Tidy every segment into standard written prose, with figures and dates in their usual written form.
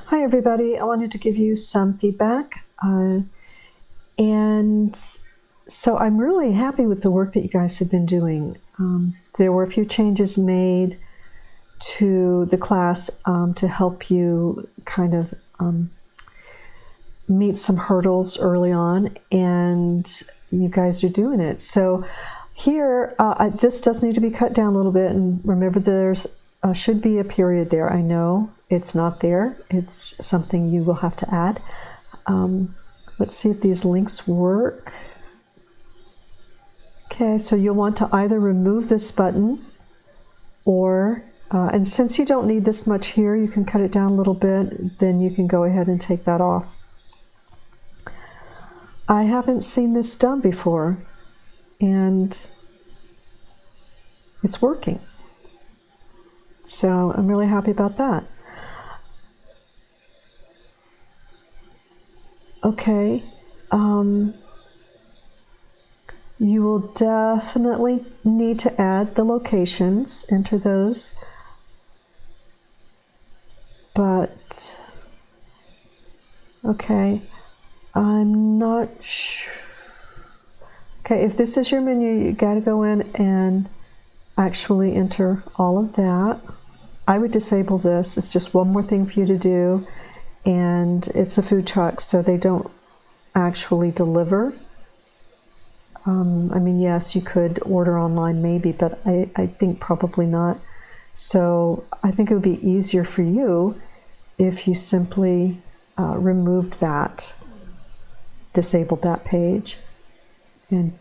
Hi everybody, I wanted to give you some feedback. And so I'm really happy with the work that you guys have been doing. There were a few changes made to the class to help you kind of meet some hurdles early on, and you guys are doing it. So here, this does need to be cut down a little bit, and remember there's should be a period there. I know it's not there. It's something you will have to add. Let's see if these links work. Okay, so you'll want to either remove this button or, and since you don't need this much here, you can cut it down a little bit, then you can go ahead and take that off. I haven't seen this done before, and it's working. So I'm really happy about that. Okay, you will definitely need to add the locations, enter those, but okay, I'm not sure. Okay, if this is your menu, you got to go in and actually enter all of that. I would disable this. It's just one more thing for you to do, and it's a food truck, so they don't actually deliver. I mean, yes, you could order online maybe, but I think probably not. So I think it would be easier for you if you simply removed that, disabled that page, and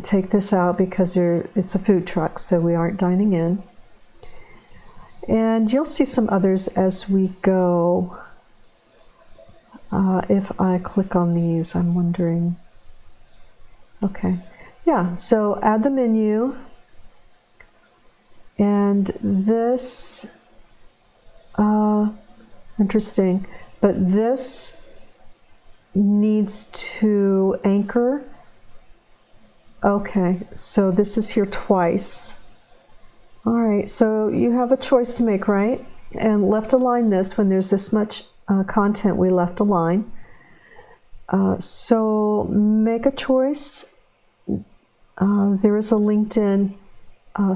take this out because it's a food truck, so we aren't dining in. And you'll see some others as we go. If I click on these, I'm wondering. Okay, yeah, so add the menu. And this, interesting, but this needs to anchor. Okay, so this is here twice. All right, so you have a choice to make, right? And left align this when there's this much content, we left align. So make a choice. There is a LinkedIn,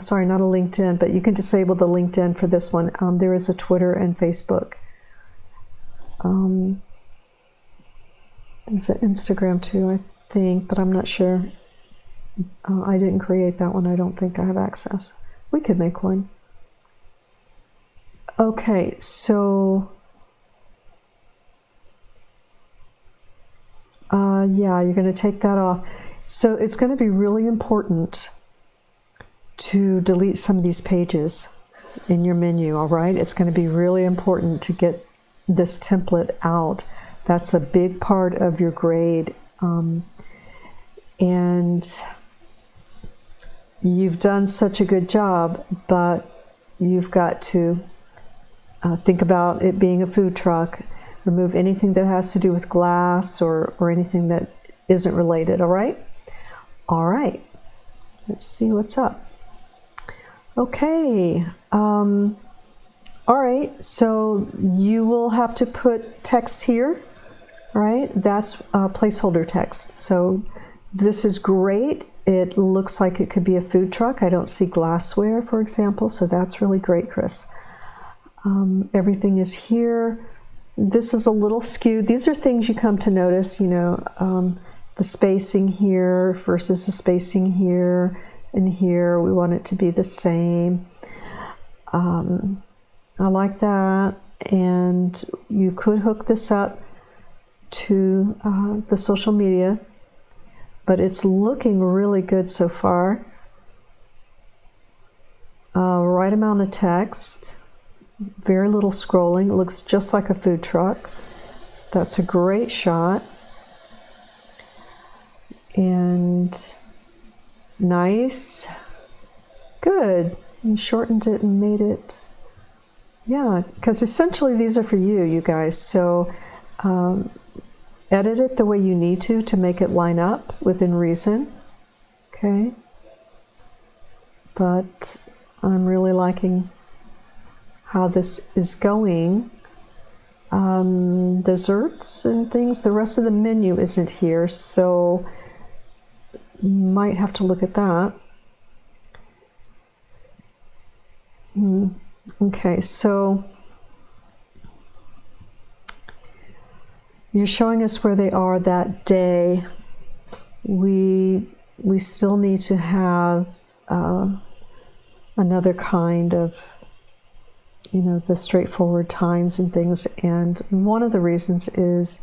sorry, not a LinkedIn, but you can disable the LinkedIn for this one. There is a Twitter and Facebook. There's an Instagram too, I think, but I'm not sure. I didn't create that one. I don't think I have access. We could make one. Okay, so yeah, you're going to take that off. So it's going to be really important to delete some of these pages in your menu, all right? It's going to be really important to get this template out. That's a big part of your grade. And you've done such a good job, but you've got to think about it being a food truck. Remove anything that has to do with glass or anything that isn't related, all right? All right, let's see what's up. Okay, all right, so you will have to put text here, all right? That's placeholder text. So this is great. It looks like it could be a food truck. I don't see glassware, for example, so that's really great, Chris. Everything is here. This is a little skewed. These are things you come to notice, you know, the spacing here versus the spacing here and here. We want it to be the same. I like that. And you could hook this up to the social media, but it's looking really good so far. Right amount of text. Very little scrolling. It looks just like a food truck. That's a great shot. And nice. Good. You shortened it and made it. Yeah, because essentially these are for you guys. So edit it the way you need to make it line up within reason. Okay. But I'm really liking how this is going. desserts and things. The rest of the menu isn't here, so might have to look at that. Okay, so you're showing us where they are that day. We still need to have another kind of, you know, the straightforward times and things. And one of the reasons is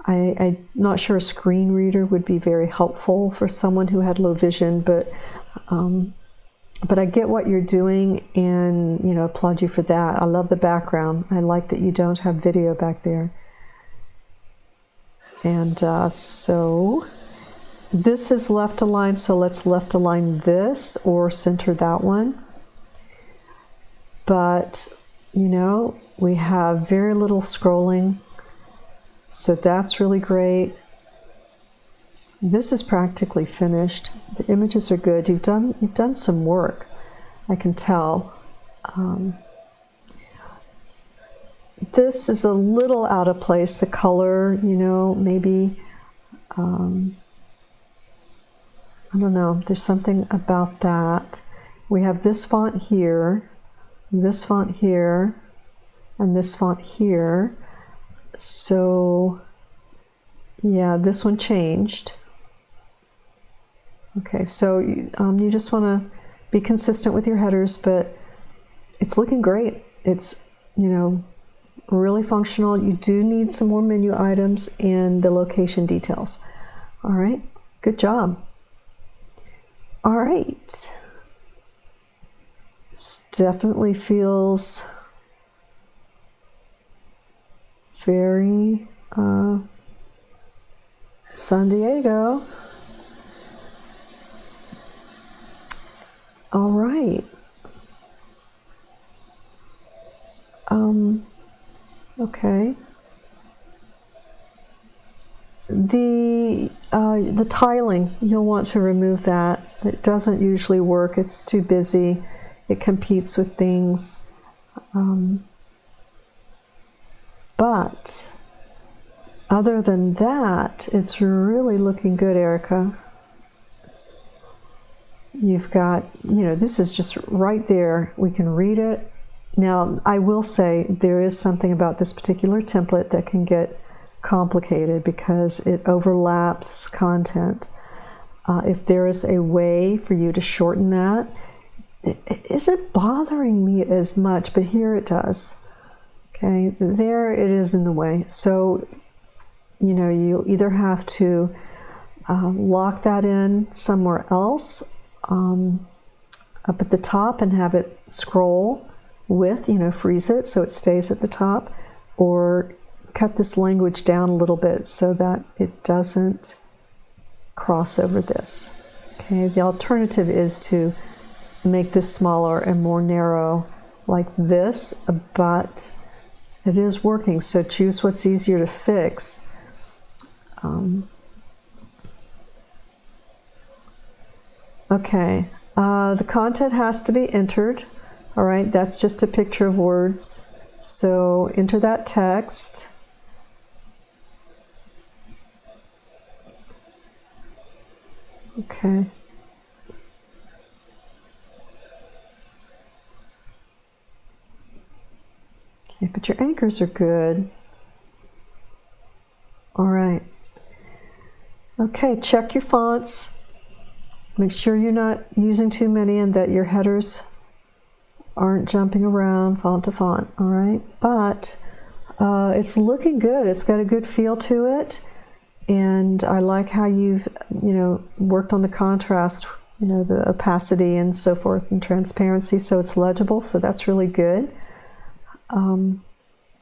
I'm not sure a screen reader would be very helpful for someone who had low vision, but I get what you're doing, and, you know, applaud you for that. I love the background. I like that you don't have video back there. And so this is left aligned, so let's left align this or center that one. But, you know, we have very little scrolling, so that's really great. This is practically finished. The images are good. You've done some work, I can tell. This is a little out of place. The color, you know, maybe, I don't know. There's something about that. We have this font here, and this font here. So, yeah, this one changed. Okay, so you just want to be consistent with your headers, but it's looking great. It's, you know, really functional. You do need some more menu items and the location details. All right, good job. All right. This definitely feels very San Diego. All right. Okay. The tiling, you'll want to remove that. It doesn't usually work. It's too busy. It competes with things. But other than that, it's really looking good, Erica. You've got, you know, this is just right there. We can read it. Now, I will say there is something about this particular template that can get complicated because it overlaps content. If there is a way for you to shorten that, it isn't bothering me as much, but here it does. Okay, there it is in the way. So, you know, you'll either have to lock that in somewhere else up at the top and have it scroll with, you know, freeze it so it stays at the top, or cut this language down a little bit so that it doesn't cross over this. Okay, the alternative is to make this smaller and more narrow like this, but it is working, so choose what's easier to fix. Okay, the content has to be entered. All right, that's just a picture of words. So enter that text. Okay. Okay, but your anchors are good. All right. Okay, check your fonts. Make sure you're not using too many and that your headers aren't jumping around font to font, all right? But it's looking good. It's got a good feel to it. And I like how you've, you know, worked on the contrast, you know, the opacity and so forth and transparency so it's legible. So that's really good.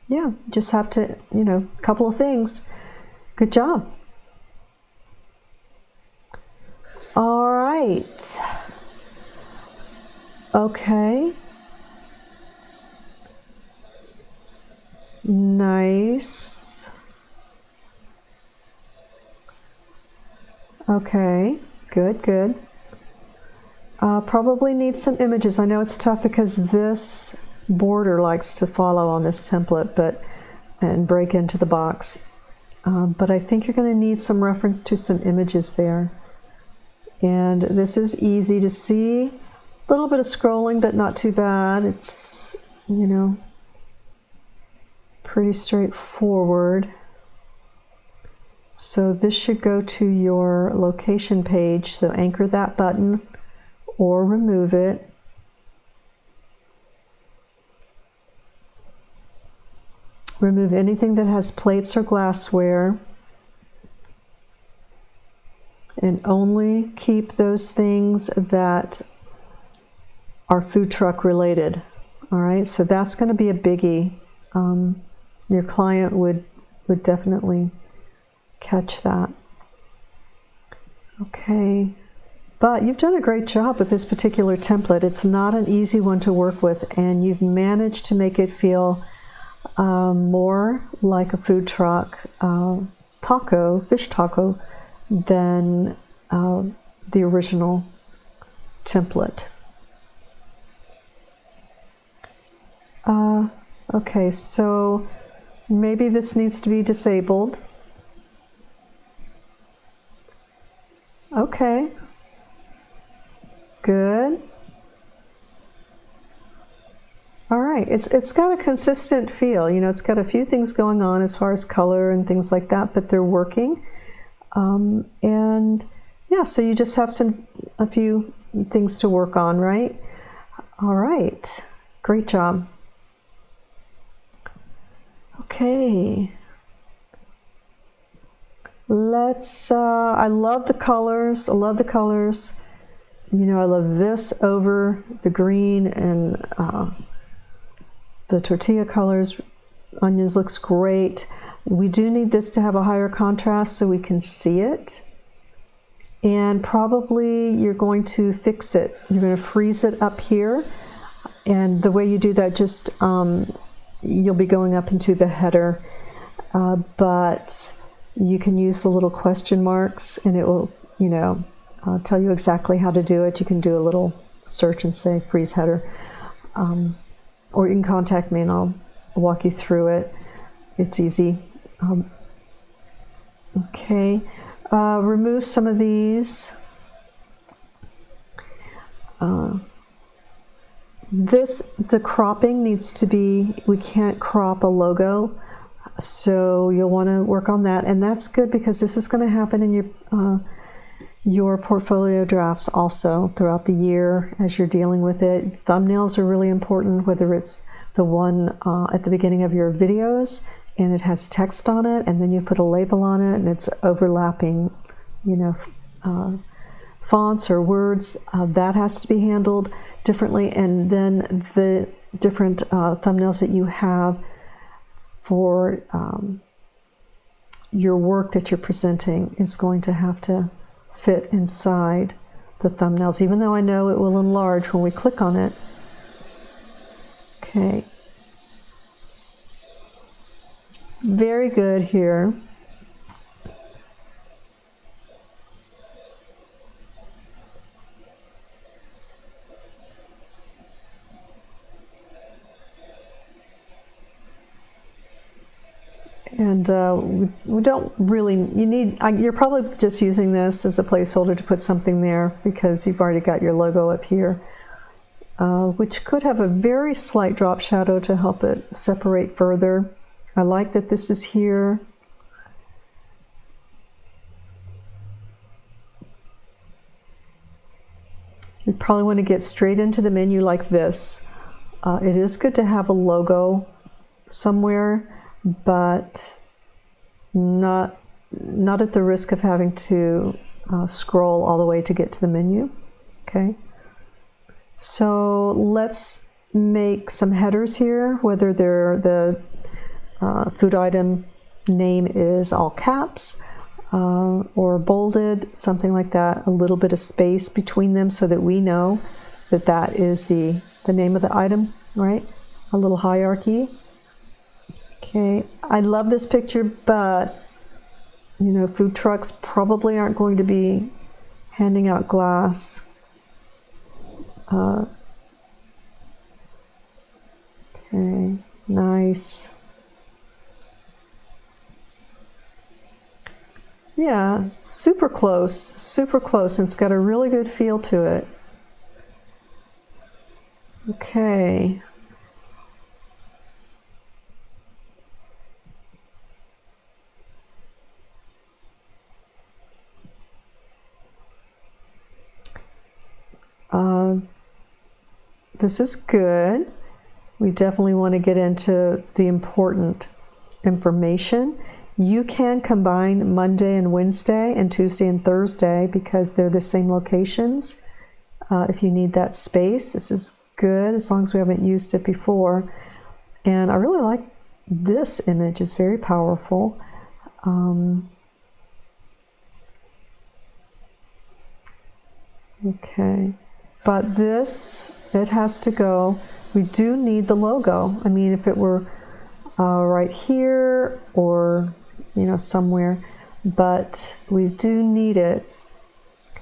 Yeah, just have to, you know, a couple of things. Good job. All right. Okay. Nice. Okay, good, good. Probably need some images. I know it's tough because this border likes to follow on this template, but and break into the box. But I think you're going to need some reference to some images there. And this is easy to see. A little bit of scrolling, but not too bad. It's, you know, pretty straightforward. So this should go to your location page. So anchor that button or remove it. Remove anything that has plates or glassware. And only keep those things that are food truck related. All right, so that's going to be a biggie. Your client would definitely catch that. Okay, but you've done a great job with this particular template. It's not an easy one to work with, and you've managed to make it feel more like a food truck taco, fish taco, than the original template. Okay, so maybe this needs to be disabled. Okay, good. All right, it's got a consistent feel. You know, it's got a few things going on as far as color and things like that, but they're working. And yeah, so you just have a few things to work on, right? All right, great job. Okay, let's, I love the colors. I love the colors. You know, I love this over the green and the tortilla colors. Onions looks great. We do need this to have a higher contrast so we can see it. And probably you're going to fix it. You're going to freeze it up here. And the way you do that, just you'll be going up into the header. But you can use the little question marks and it will, you know, tell you exactly how to do it. You can do a little search and say freeze header. Or you can contact me and I'll walk you through it. It's easy. Okay, remove some of these. The cropping needs to be, we can't crop a logo, so you'll want to work on that. And that's good because this is going to happen in your portfolio drafts also throughout the year as you're dealing with it. Thumbnails are really important, whether it's the one at the beginning of your videos and it has text on it, and then you put a label on it and it's overlapping, you know, fonts or words. That has to be handled differently. And then the different thumbnails that you have for your work that you're presenting is going to have to fit inside the thumbnails, even though I know it will enlarge when we click on it. Okay. Very good here. And we don't really, you're probably just using this as a placeholder to put something there because you've already got your logo up here, which could have a very slight drop shadow to help it separate further. I like that this is here. You probably want to get straight into the menu like this. It is good to have a logo somewhere, but not at the risk of having to scroll all the way to get to the menu. Okay, so let's make some headers here, whether they're the food item name is all caps or bolded, something like that, a little bit of space between them so that we know that that is the name of the item, right? A little hierarchy. Okay, I love this picture, but you know, food trucks probably aren't going to be handing out glass. Okay, nice. Yeah, super close, and it's got a really good feel to it. Okay. This is good. We definitely want to get into the important information. You can combine Monday and Wednesday and Tuesday and Thursday because they're the same locations. If you need that space, this is good as long as we haven't used it before. And I really like this image. It's very powerful. Okay, but this, it has to go. We do need the logo. I mean, if it were right here or, you know, somewhere, but we do need it.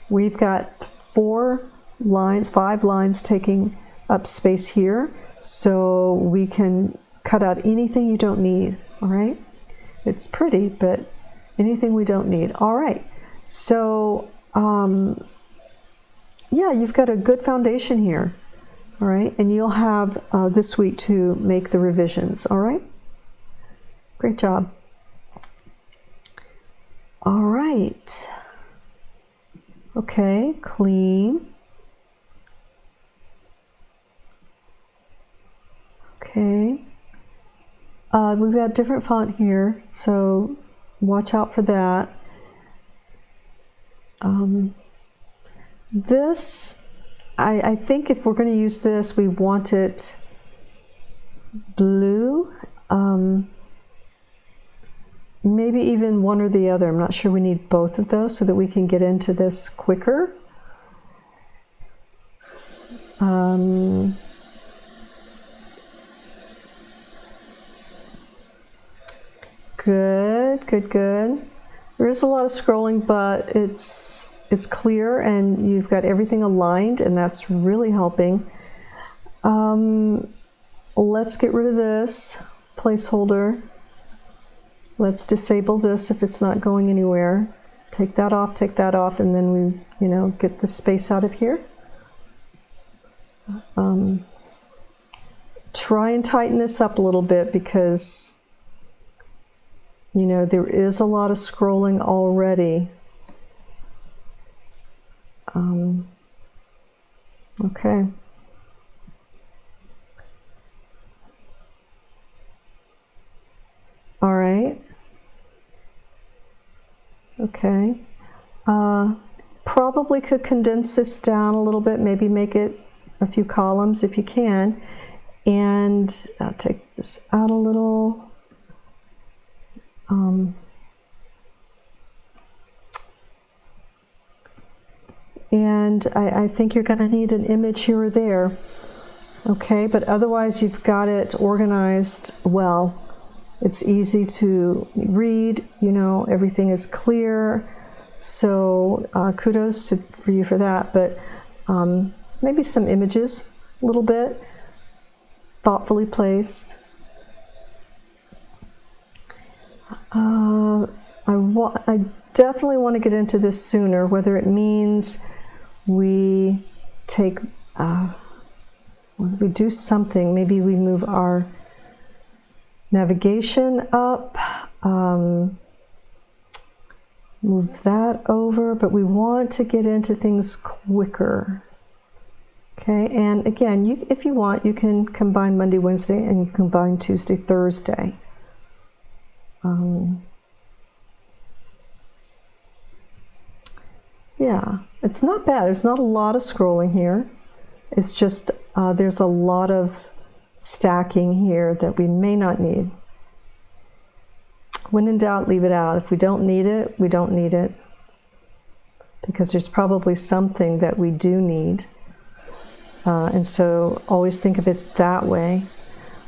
We've got 5 lines taking up space here, so we can cut out anything you don't need, all right? It's pretty, but anything we don't need. All right, so yeah, you've got a good foundation here, all right? And you'll have this week to make the revisions, all right? Great job. All right. Okay, clean. Okay. We've got different font here, so watch out for that. This, I think if we're going to use this, we want it blue. Maybe even one or the other. I'm not sure we need both of those so that we can get into this quicker. Good, good, good. There is a lot of scrolling, but it's clear and you've got everything aligned, and that's really helping. Let's get rid of this placeholder. Let's disable this if it's not going anywhere. Take that off, and then we, you know, get the space out of here. Try and tighten this up a little bit because, you know, there is a lot of scrolling already. Okay. All right. Okay. Probably could condense this down a little bit, maybe make it a few columns if you can. And I'll take this out a little. And I think you're going to need an image here or there. Okay, but otherwise you've got it organized well. It's easy to read, you know, everything is clear. So kudos for you for that. But maybe some images, a little bit, thoughtfully placed. I definitely want to get into this sooner, whether it means we take, we do something. Maybe we move our navigation up, move that over, but we want to get into things quicker. Okay, and again, if you want, you can combine Monday, Wednesday, and you combine Tuesday, Thursday. Yeah, it's not bad. There's not a lot of scrolling here. It's just there's a lot of stacking here that we may not need. When in doubt, leave it out. If we don't need it, we don't need it. Because there's probably something that we do need. And so always think of it that way.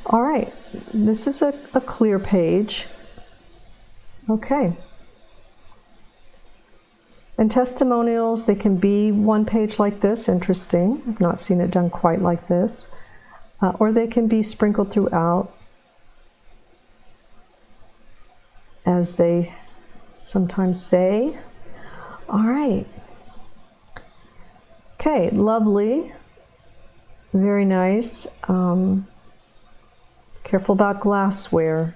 All right, this is a clear page. Okay. And testimonials, they can be one page like this, interesting. I've not seen it done quite like this. Or they can be sprinkled throughout as they sometimes say. All right. Okay, lovely. Very nice. Careful about glassware.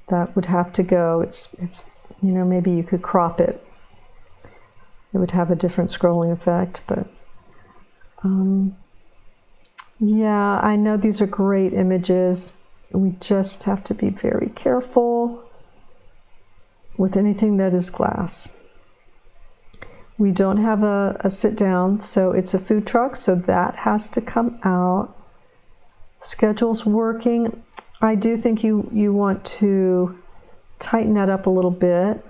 That would have to go. It's you know, maybe you could crop it. It would have a different scrolling effect, but yeah, I know these are great images. We just have to be very careful with anything that is glass. We don't have a sit down, so it's a food truck, so that has to come out. Schedule's working. I do think you want to tighten that up a little bit.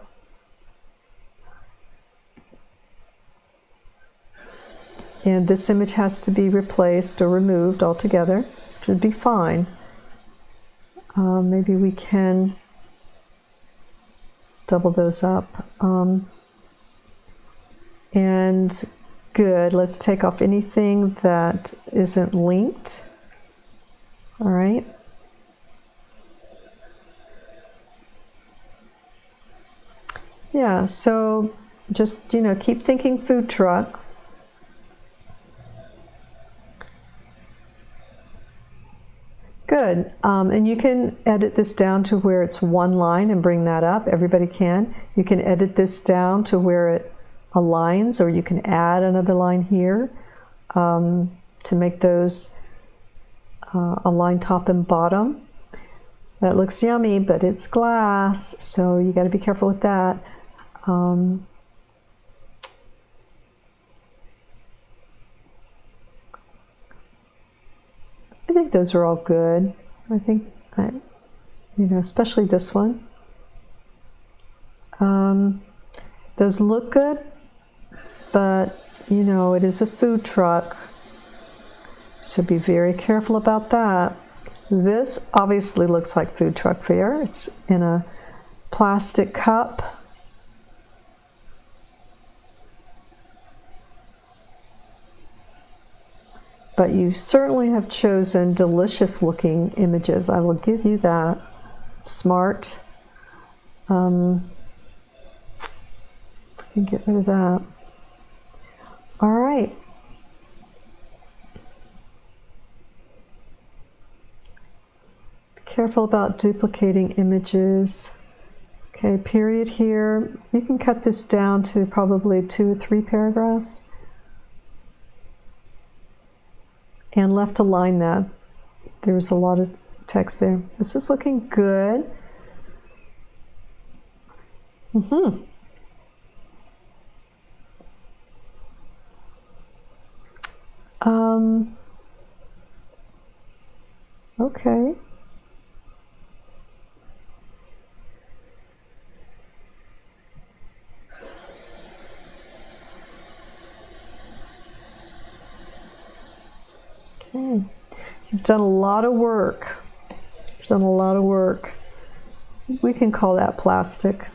And this image has to be replaced or removed altogether, which would be fine. Maybe we can double those up. And good, let's take off anything that isn't linked. All right. Yeah, so just, you know, keep thinking food truck. Good, and you can edit this down to where it's one line and bring that up. Everybody can. You can edit this down to where it aligns, or you can add another line here to make those align top and bottom. That looks yummy, but it's glass, so you got to be careful with that. I think those are all good. I think, you know, especially this one. Those look good, but, you know, it is a food truck, so be very careful about that. This obviously looks like food truck fare. It's in a plastic cup. But you certainly have chosen delicious looking images. I will give you that. Smart. We can get rid of that. All right. Be careful about duplicating images. Okay, period here. You can cut this down to probably 2 or 3 paragraphs. And left align that. There's a lot of text there. This is looking good. Okay. Okay. You've done a lot of work. You've done a lot of work. We can call that plastic.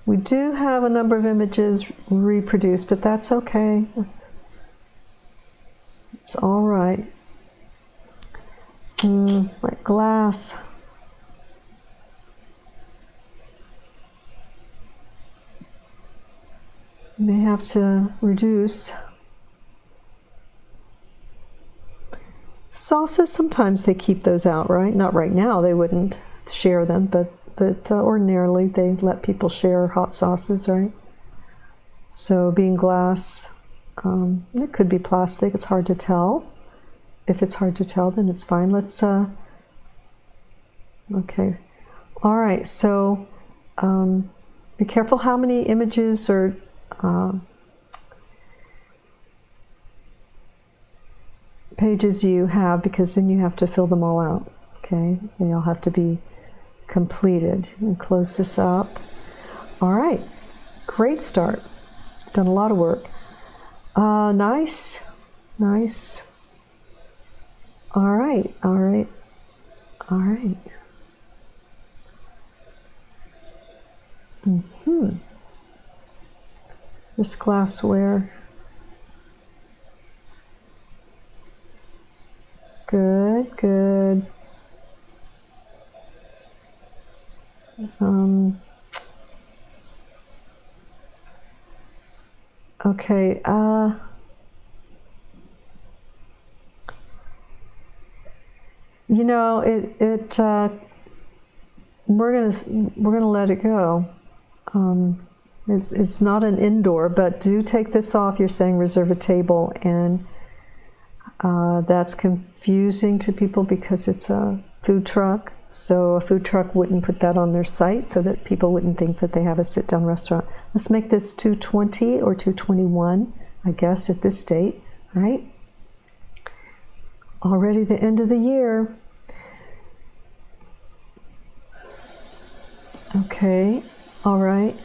We do have a number of images reproduced, but that's okay. It's all right. Like glass. You may have to reduce. Sauces, sometimes they keep those out, right? Not right now, they wouldn't share them, but ordinarily they let people share hot sauces, right? So being glass, it could be plastic, it's hard to tell. If it's hard to tell, then it's fine. Let's, okay. All right, so be careful how many images or pages you have, because then you have to fill them all out, okay? They all have to be completed. And close this up. All right, great start. Done a lot of work. Nice, nice. All right, all right, all right. This glassware. Good, good. Okay. You know, we're gonna let it go. It's not an indoor, but do take this off. You're saying reserve a table, and that's confusing to people because it's a food truck. So a food truck wouldn't put that on their site so that people wouldn't think that they have a sit-down restaurant. Let's make this 220 or 221, I guess, at this date, right? Already the end of the year. Okay, all right.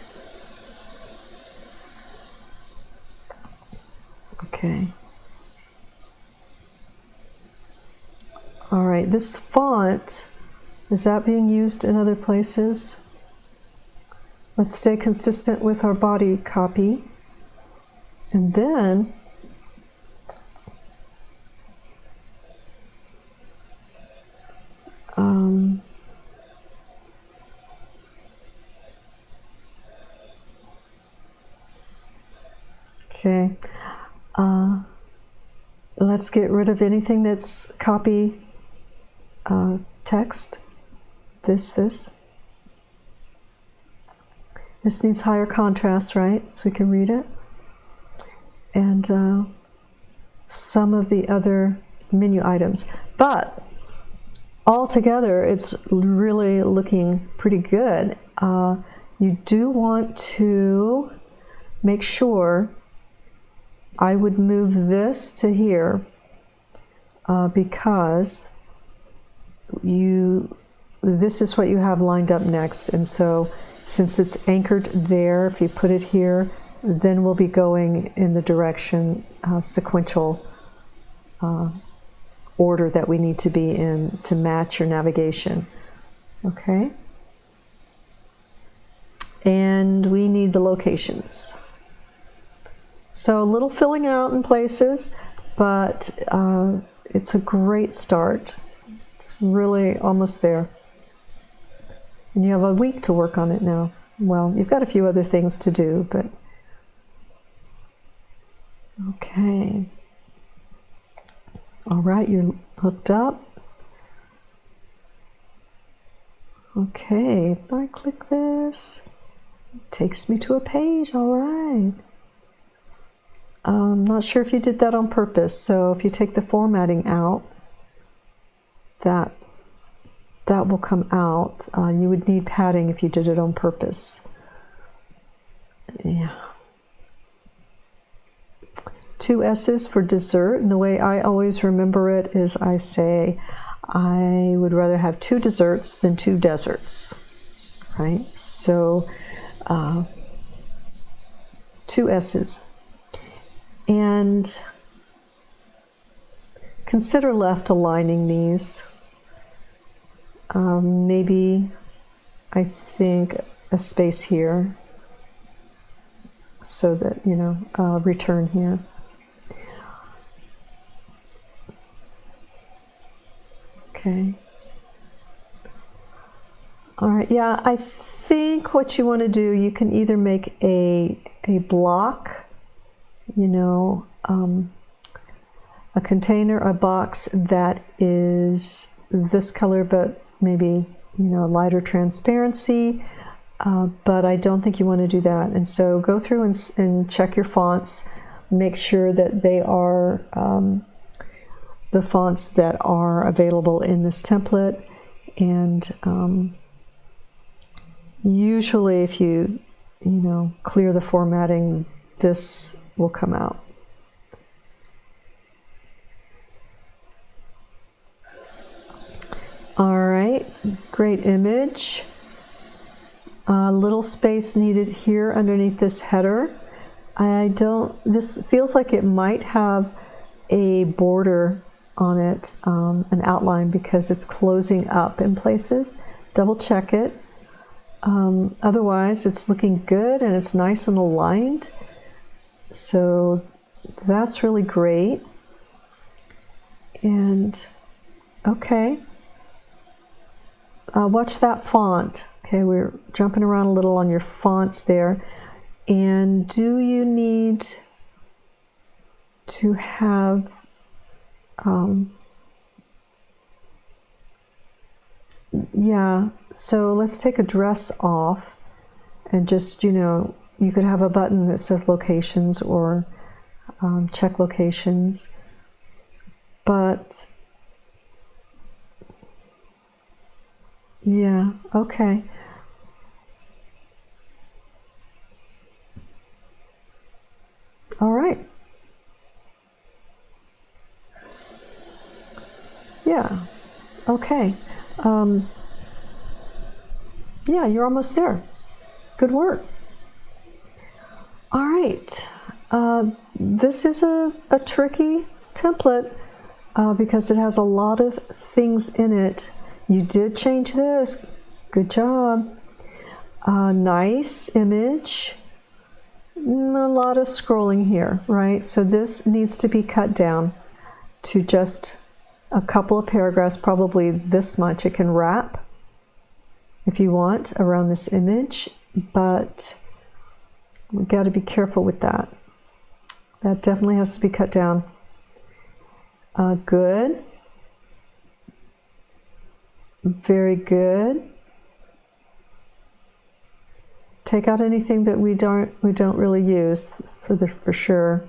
Okay. All right, this font, is that being used in other places? Let's stay consistent with our body copy. And then okay, let's get rid of anything that's copy text. This needs higher contrast, right? So we can read it. And some of the other menu items. But altogether, it's really looking pretty good. You do want to make sure, I would move this to here because this is what you have lined up next. And so since it's anchored there, if you put it here, then we'll be going in the direction, sequential order that we need to be in to match your navigation. Okay? And we need the locations. So a little filling out in places, but it's a great start. It's really almost there. And you have a week to work on it now. Well, you've got a few other things to do, but okay. All right, you're hooked up. Okay, if I click this, it takes me to a page. All right. I'm not sure if you did that on purpose. So if you take the formatting out, that will come out. You would need padding if you did it on purpose. Yeah. 2 S's for dessert. And the way I always remember it is I say, I would rather have 2 desserts than 2 deserts. Right? So 2 S's. And consider left aligning these. Maybe, I think, a space here so that, return here. Okay. All right, yeah, I think what you want to do, you can either make a block, a container, a box that is this color, but maybe, lighter transparency, but I don't think you want to do that. And so go through and check your fonts, make sure that they are the fonts that are available in this template. And usually if you clear the formatting, this will come out. All right, great image. A little space needed here underneath this header. This feels like it might have a border on it, an outline, because it's closing up in places. Double check it. Otherwise, it's looking good and it's nice and aligned. So that's really great. And okay. Watch that font. Okay, we're jumping around a little on your fonts there. And do you need to have yeah, so let's take address off and just, you know, you could have a button that says locations or check locations, but yeah, okay. All right. Yeah, okay. Yeah, you're almost there. Good work. All right. This is a tricky template because it has a lot of things in it. You did change this. Good job. Nice image. A lot of scrolling here, right? So this needs to be cut down to just a couple of paragraphs, probably this much. It can wrap if you want around this image, but we've got to be careful with that. That definitely has to be cut down. Good. Very good. Take out anything that we don't really use for sure.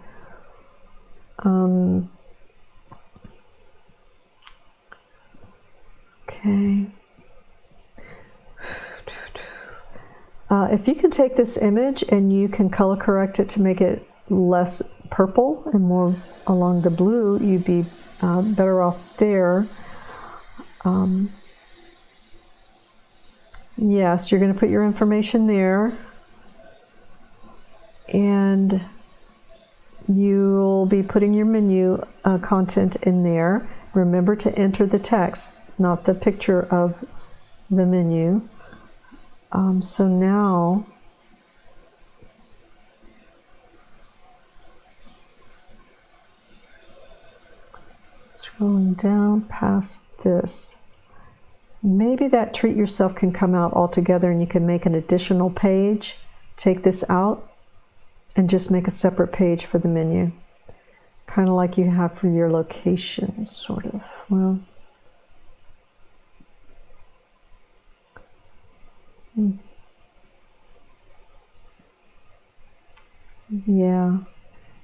Okay. If you can take this image and you can color correct it to make it less purple and more along the blue, you'd be better off there. Yes, you're going to put your information there, and you'll be putting your menu content in there. Remember to enter the text, not the picture of the menu. So now scrolling down past this. Maybe that treat yourself can come out altogether and you can make an additional page. Take this out and just make a separate page for the menu. Kind of like you have for your locations, sort of. Well, yeah.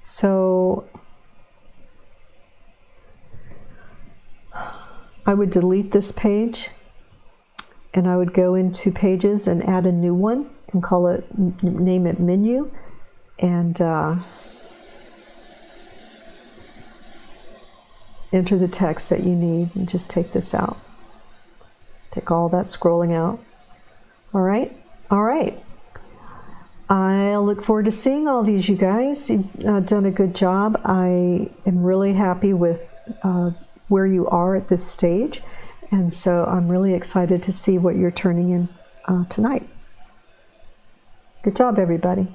So I would delete this page and I would go into Pages and add a new one and call it, name it Menu, and enter the text that you need, and just take this out. Take all that scrolling out. All right? All right. I look forward to seeing all these, you guys. You've done a good job. I am really happy with where you are at this stage, and so I'm really excited to see what you're turning in tonight. Good job, everybody.